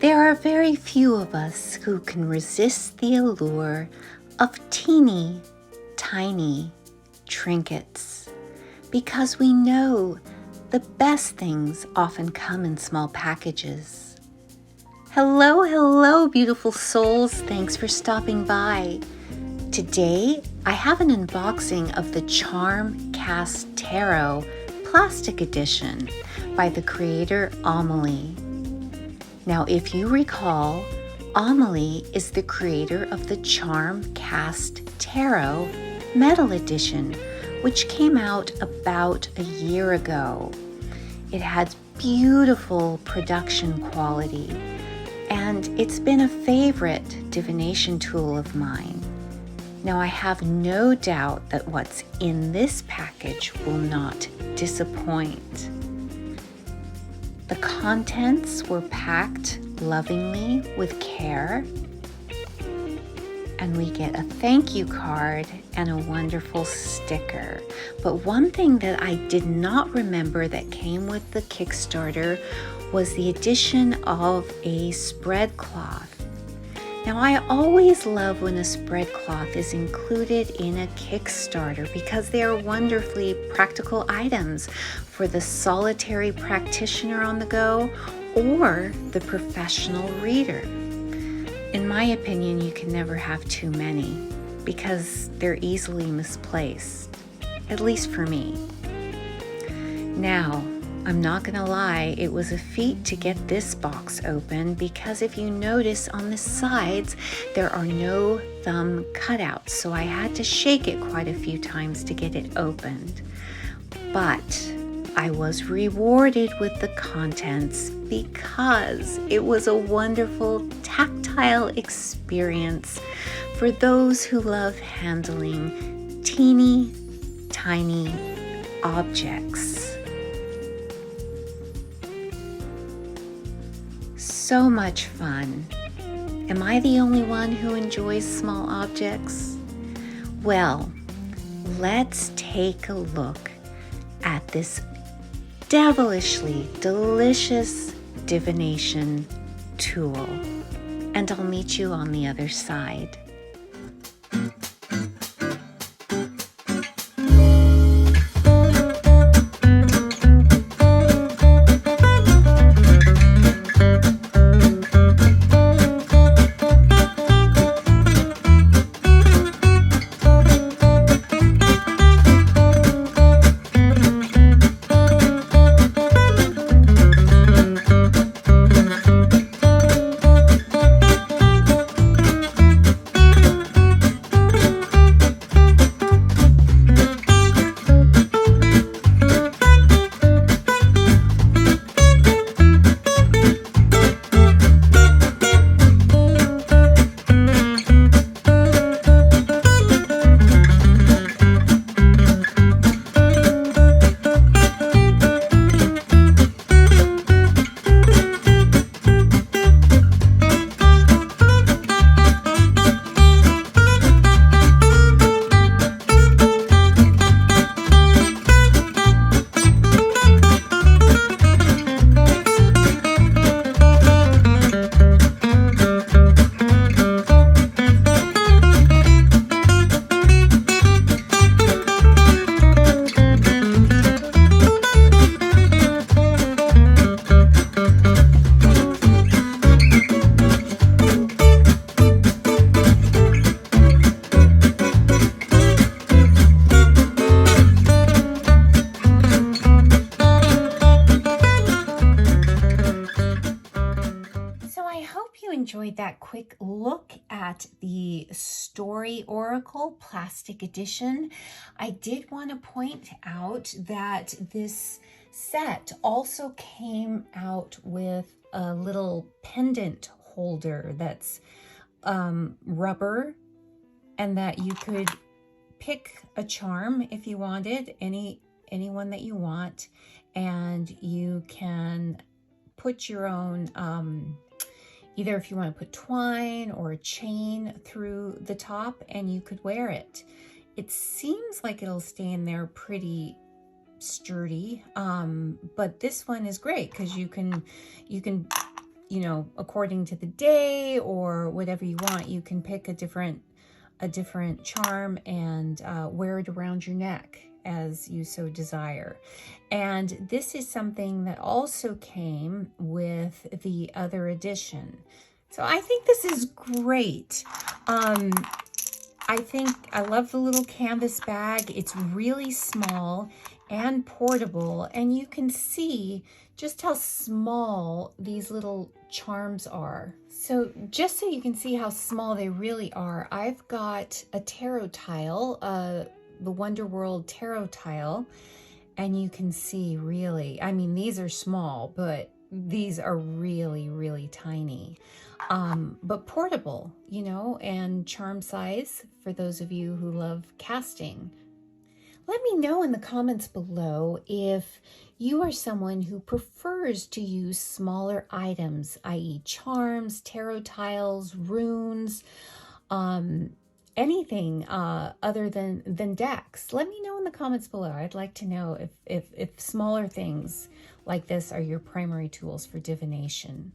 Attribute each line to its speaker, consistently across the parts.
Speaker 1: There are very few of us who can resist the allure of teeny, tiny trinkets, because we know the best things often come in small packages. Hello, beautiful souls. Thanks for stopping by. Today, I have an unboxing of the Charm Cast Tarot Plastic Edition by the creator Amalie. Now, if you recall, Amalie is the creator of the Charm Cast Tarot Metal Edition, which came out about a year ago. It had beautiful production quality, and it's been a favorite divination tool of mine. Now, I have no doubt that what's in this package will not disappoint. The contents were packed lovingly with care, and we get a thank you card and a wonderful sticker. But one thing that I did not remember that came with the Kickstarter was the addition of a spread cloth. Now, I always love when a spread cloth is included in a Kickstarter because they are wonderfully practical items for the solitary practitioner on the go or the professional reader. In my opinion, you can never have too many because they're easily misplaced, at least for me. Now, I'm not gonna lie, it was a feat to get this box open because if you notice on the sides, there are no thumb cutouts, so I had to shake it quite a few times to get it opened. But I was rewarded with the contents because it was a wonderful tactile experience for those who love handling teeny, tiny objects. So much fun. Am I the only one who enjoys small objects? Well, let's take a look at this devilishly delicious divination tool, and I'll meet you on the other side. Enjoyed that quick look at the Story Oracle Plastic Edition. I did want to point out that this set also came out with a little pendant holder that's rubber, and that you could pick a charm if you wanted, any one that you want, and you can put your own either if you want to put twine or a chain through the top, and you could wear it. It seems like it'll stay in there pretty sturdy, but this one is great because you can you know, according to the day or whatever you want, you can pick a different charm and wear it around your neck as you so desire. And this is something that also came with the other edition. So I think this is great. I think I love the little canvas bag. It's really small and portable, and you can see just how small these little charms are. So just so you can see how small they really are, I've got a tarot tile, the Wonder World tarot tile, and you can see really, I mean, these are small, but these are really, really tiny. But portable, you know, and charm size for those of you who love casting. Let me know in the comments below if you are someone who prefers to use smaller items, i.e. charms, tarot tiles, runes, anything other than decks. Let me know in the comments below. I'd like to know if smaller things like this are your primary tools for divination.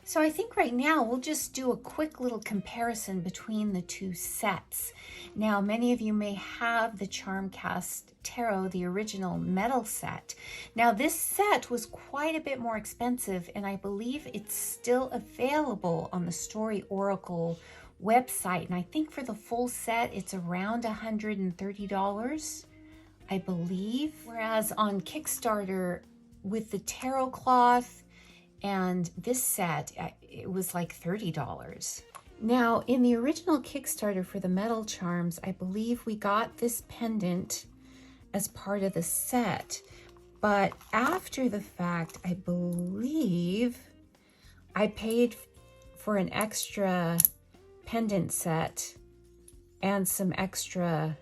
Speaker 1: So I think right now we'll just do a quick little comparison between the two sets. Now, many of you may have the Charmcast Tarot, the original metal set. Now, this set was quite a bit more expensive, and I believe it's still available on the Story Oracle website. And I think for the full set, it's around $130, I believe. Whereas on Kickstarter, with the tarot cloth and this set, it was like $30. Now, in the original Kickstarter for the metal charms, I believe we got this pendant as part of the set. But after the fact, I believe I paid for an extra pendant set and some extra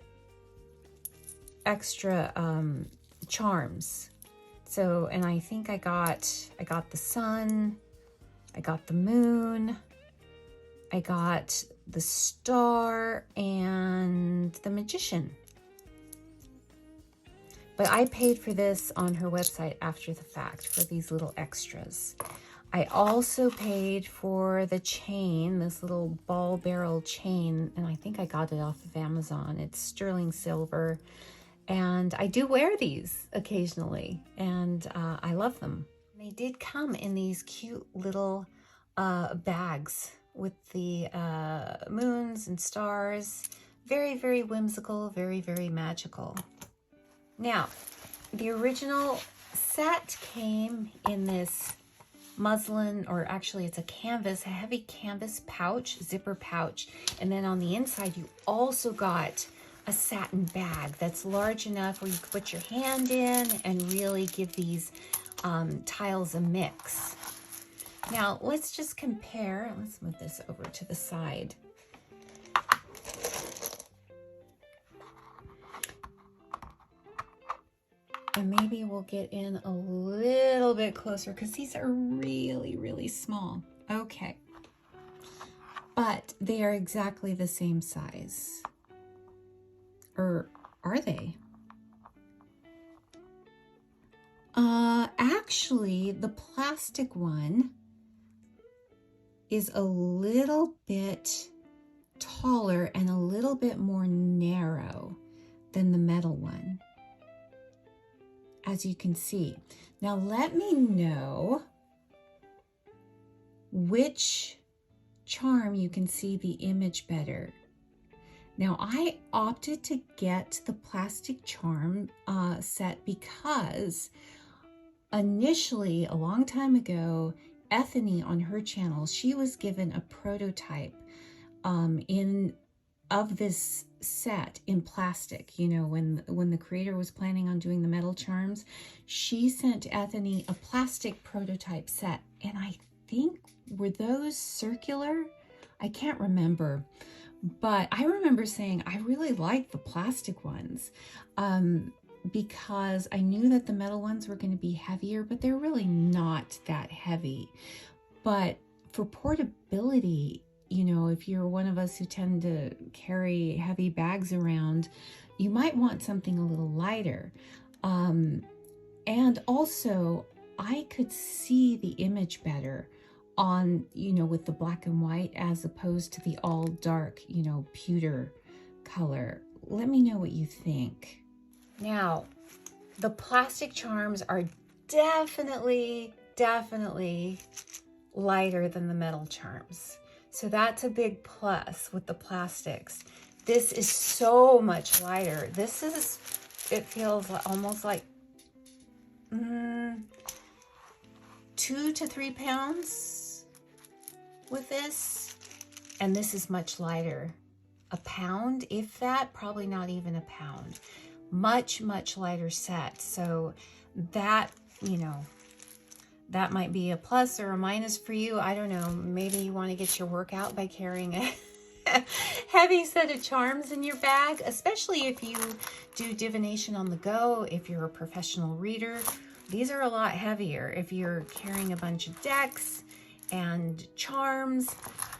Speaker 1: charms. So, and I think I got the sun, I got the moon, I got the star, and the magician. But I paid for this on her website after the fact for these little extras. I also paid for the chain, this little ball barrel chain, and I think I got it off of Amazon. It's sterling silver. And I do wear these occasionally, and I love them. They did come in these cute little bags with the moons and stars. Very, very whimsical, very, very magical. Now, the original set came in this muslin, or actually it's a canvas, a heavy canvas pouch, zipper pouch. And then on the inside, you also got a satin bag that's large enough where you can put your hand in and really give these tiles a mix. Now let's just compare. Let's move this over to the side. And maybe we'll get in a little bit closer because these are really, really small. Okay. But they are exactly the same size. Or are they? Actually, the plastic one is a little bit taller and a little bit more narrow than the metal one, as you can see. Now, let me know which charm you can see the image better. Now, I opted to get the plastic charm set because initially, a long time ago, Ethany on her channel, she was given a prototype of this set in plastic. You know, when the creator was planning on doing the metal charms, she sent Ethany a plastic prototype set. And I think, were those circular? I can't remember. But I remember saying I really like the plastic ones because I knew that the metal ones were going to be heavier, but they're really not that heavy. But for portability, you know, if you're one of us who tend to carry heavy bags around, you might want something a little lighter. And also, I could see the image better on, you know, with the black and white as opposed to the all dark, you know, pewter color. Let me know what you think. Now, the plastic charms are definitely lighter than the metal charms. So that's a big plus with the plastics. This is so much lighter. This is, it feels almost like 2 to 3 pounds with this. And this is much lighter. A pound, if that, probably not even a pound. Much lighter set. So that, you know, that might be a plus or a minus for you. I don't know. Maybe you want to get your workout by carrying a heavy set of charms in your bag, especially if you do divination on the go, if you're a professional reader. These are a lot heavier if you're carrying a bunch of decks and charms.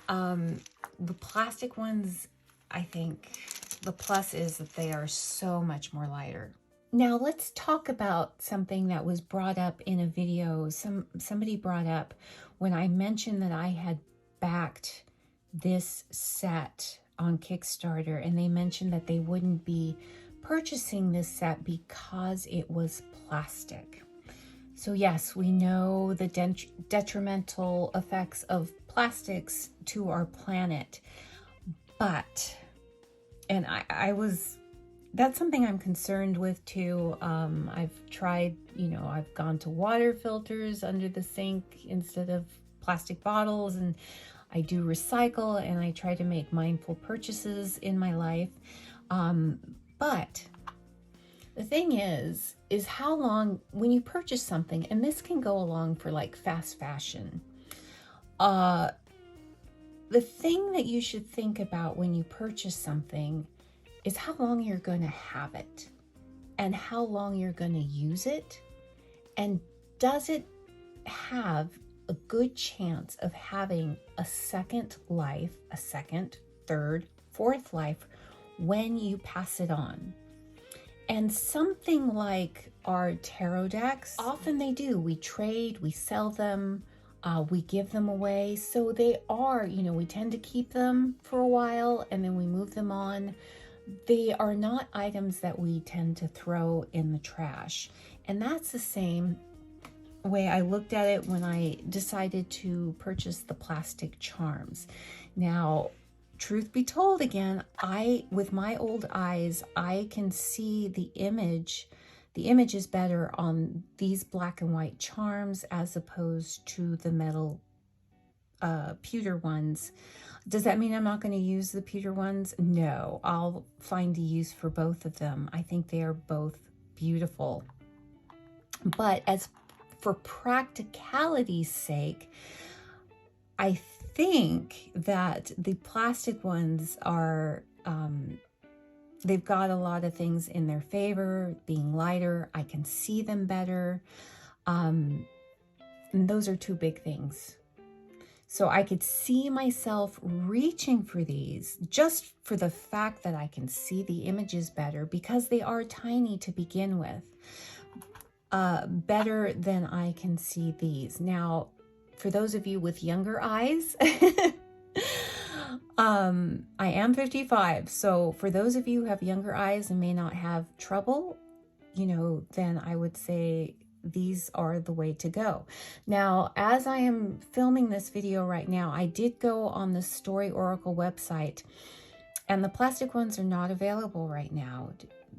Speaker 1: The plastic ones, I think the plus is that they are so much more lighter. Now let's talk about something that was brought up in a video. Somebody brought up when I mentioned that I had backed this set on Kickstarter, and they mentioned that they wouldn't be purchasing this set because it was plastic. So yes, we know the detrimental effects of plastics to our planet, but, and that's something I'm concerned with too. I've tried, you know, I've gone to water filters under the sink instead of plastic bottles, and I do recycle, and I try to make mindful purchases in my life. But the thing is how long, when you purchase something, and this can go along for like fast fashion, the thing that you should think about when you purchase something is how long you're going to have it and how long you're going to use it, and does it have a good chance of having a second life, a second, third, fourth life when you pass it on. And something like our tarot decks, often they do. We trade, we sell them, we give them away. So they are, you know, we tend to keep them for a while and then we move them on. They are not items that we tend to throw in the trash. And that's the same way I looked at it when I decided to purchase the plastic charms. Now, truth be told, again, with my old eyes, I can see the image. The image is better on these black and white charms as opposed to the metal pewter ones. Does that mean I'm not going to use the pewter ones? No, I'll find a use for both of them. I think they are both beautiful. But as for practicality's sake, I think that the plastic ones are, they've got a lot of things in their favor, being lighter. I can see them better. And those are two big things. So I could see myself reaching for these just for the fact that I can see the images better because they are tiny to begin with. Better than I can see these. Now, for those of you with younger eyes, I am 55. So for those of you who have younger eyes and may not have trouble, you know, then I would say these are the way to go. Now, as I am filming this video right now, I did go on the Story Oracle website, and the plastic ones are not available right now.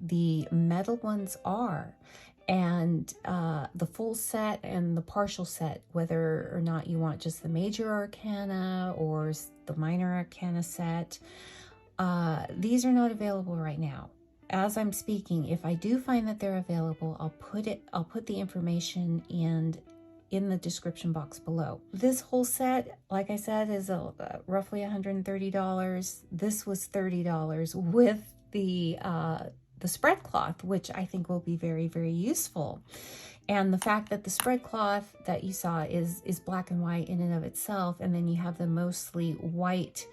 Speaker 1: The metal ones are. And the full set and the partial set, whether or not you want just the major arcana or the minor arcana set, these are not available right now. As I'm speaking, if I do find that they're available, I'll put the information in the description box below. This whole set, like I said, is roughly $130. This was $30 with the spread cloth, which I think will be very, very useful. And the fact that the spread cloth that you saw is black and white in and of itself, and then you have the mostly white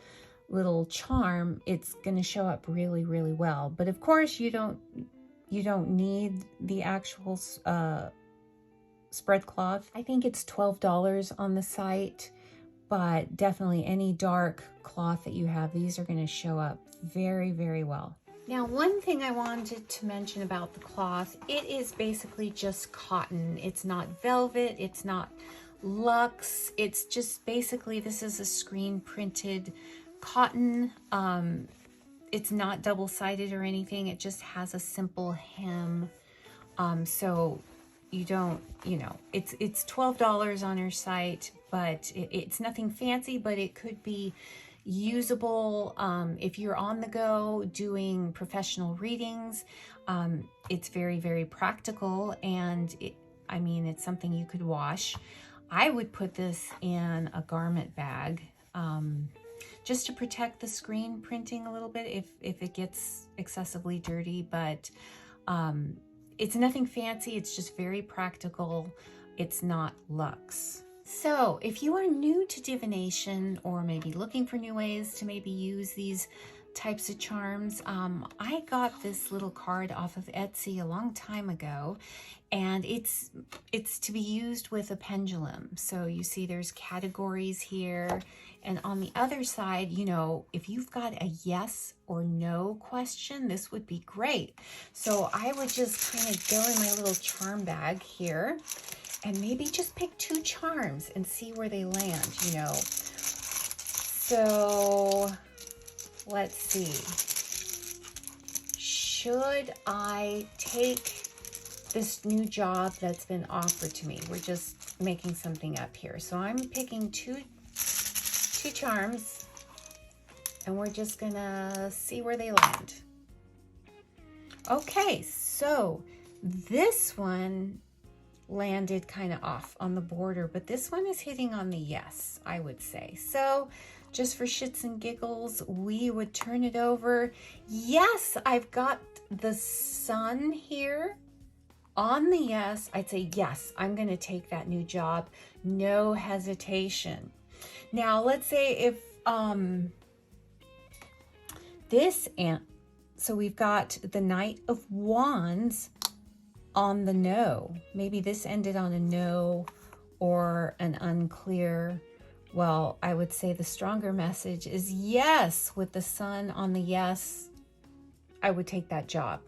Speaker 1: little charm, it's going to show up really, really well. But of course, you don't need the actual spread cloth. I think it's $12 on the site but definitely any dark cloth that you have, these are going to show up very, very well. Now, one thing I wanted to mention about the cloth, it is basically just cotton. It's not velvet, it's not luxe, it's just basically, this is a screen printed cotton. It's not double-sided or anything, it just has a simple hem. So you don't, you know, it's $12 on her site, but it's nothing fancy, but it could be usable if you're on the go doing professional readings. It's very, very practical, and I mean, it's something you could wash. I would put this in a garment bag just to protect the screen printing a little bit if it gets excessively dirty, but it's nothing fancy. It's just very practical. It's not luxe. So if you are new to divination, or maybe looking for new ways to maybe use these types of charms, I got this little card off of Etsy a long time ago, and it's to be used with a pendulum. So you see there's categories here, and on the other side, you know, if you've got a yes or no question, this would be great. So I would just kind of go in my little charm bag here and maybe just pick 2 charms and see where they land, you know. So let's see. Should I take this new job that's been offered to me? We're just making something up here. So I'm picking two charms, and we're just gonna see where they land. Okay, so this one landed kind of off on the border, but this one is hitting on the yes, I would say. So just for shits and giggles, we would turn it over. Yes, I've got the sun here on the yes. I'd say yes, I'm going to take that new job. No hesitation. Now, let's say if so we've got the Knight of Wands on the no. Maybe this ended on a no or an unclear. Well, I would say the stronger message is yes. With the sun on the yes, I would take that job.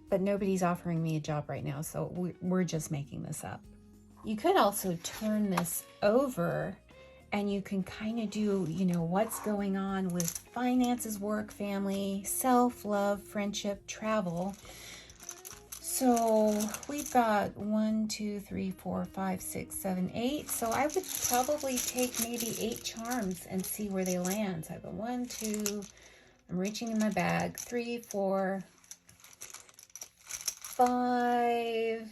Speaker 1: But nobody's offering me a job right now, so we're just making this up. You could also turn this over, and you can kind of do, you know, what's going on with finances, work, family, self-love, friendship, travel. So we've got 1, 2, 3, 4, 5, 6, 7, 8. So I would probably take maybe 8 charms and see where they land. So I've got 1, 2, I'm reaching in my bag, 3, 4, 5,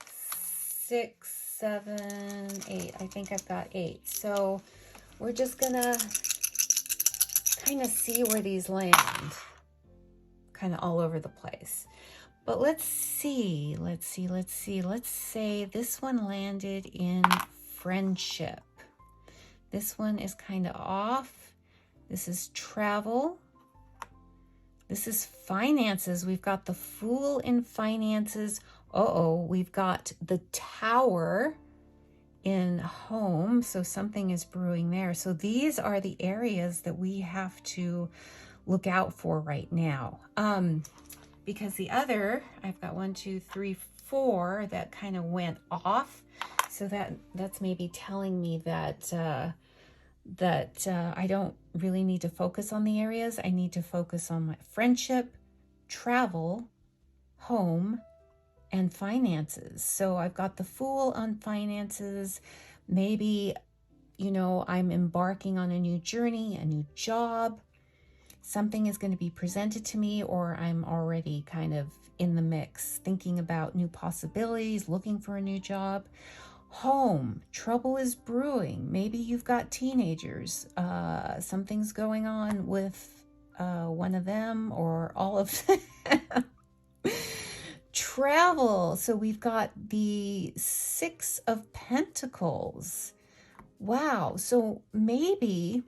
Speaker 1: 6, 7, 8. I think I've got 8. So we're just gonna kind of see where these land, kind of all over the place. But let's see. Let's say this one landed in friendship. This one is kind of off. This is travel. This is finances. We've got the Fool in finances. We've got the Tower in home. So something is brewing there. So these are the areas that we have to look out for right now. Because the other, I've got 1, 2, 3, 4 that kind of went off. So that's maybe telling me that I don't really need to focus on the areas. I need to focus on my friendship, travel, home, and finances. So I've got the Fool on finances. Maybe, you know, I'm embarking on a new journey, a new job. Something is going to be presented to me, or I'm already kind of in the mix, thinking about new possibilities, looking for a new job. Home, trouble is brewing. Maybe you've got teenagers. Something's going on with one of them or all of them. Travel, so we've got the 6 of Pentacles. Wow, so maybe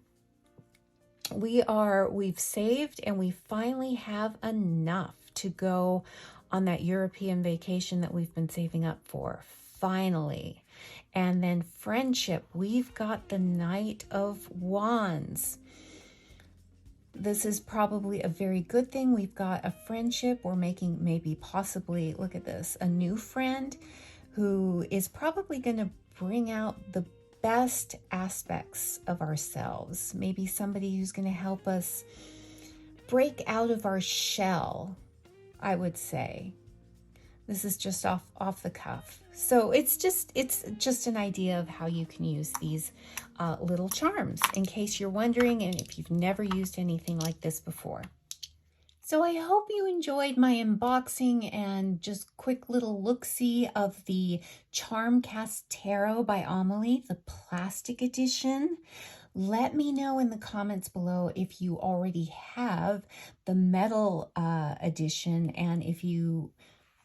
Speaker 1: we've saved and we finally have enough to go on that European vacation that we've been saving up for. Finally. And then friendship, we've got the Knight of Wands. This is probably a very good thing. We've got a friendship. We're making maybe possibly, look at this, a new friend who is probably going to bring out the best aspects of ourselves. Maybe somebody who's going to help us break out of our shell, I would say. This is just off the cuff. So it's just an idea of how you can use these little charms, in case you're wondering and if you've never used anything like this before. So I hope you enjoyed my unboxing and just quick little look-see of the Charmcast Tarot by Amalie, the plastic edition. Let me know in the comments below if you already have the metal edition, and if you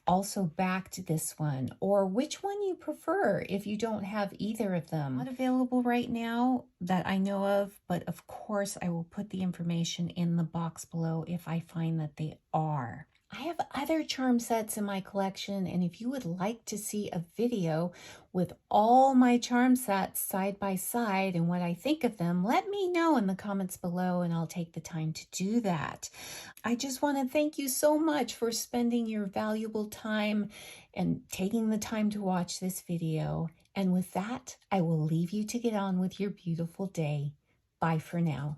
Speaker 1: also backed this one, or which one you prefer if you don't have either of them. Not available right now that I know of, but of course I will put the information in the box below if I find that they are. I have other charm sets in my collection, and if you would like to see a video with all my charm sets side by side and what I think of them, let me know in the comments below and I'll take the time to do that. I just want to thank you so much for spending your valuable time and taking the time to watch this video. And with that, I will leave you to get on with your beautiful day. Bye for now.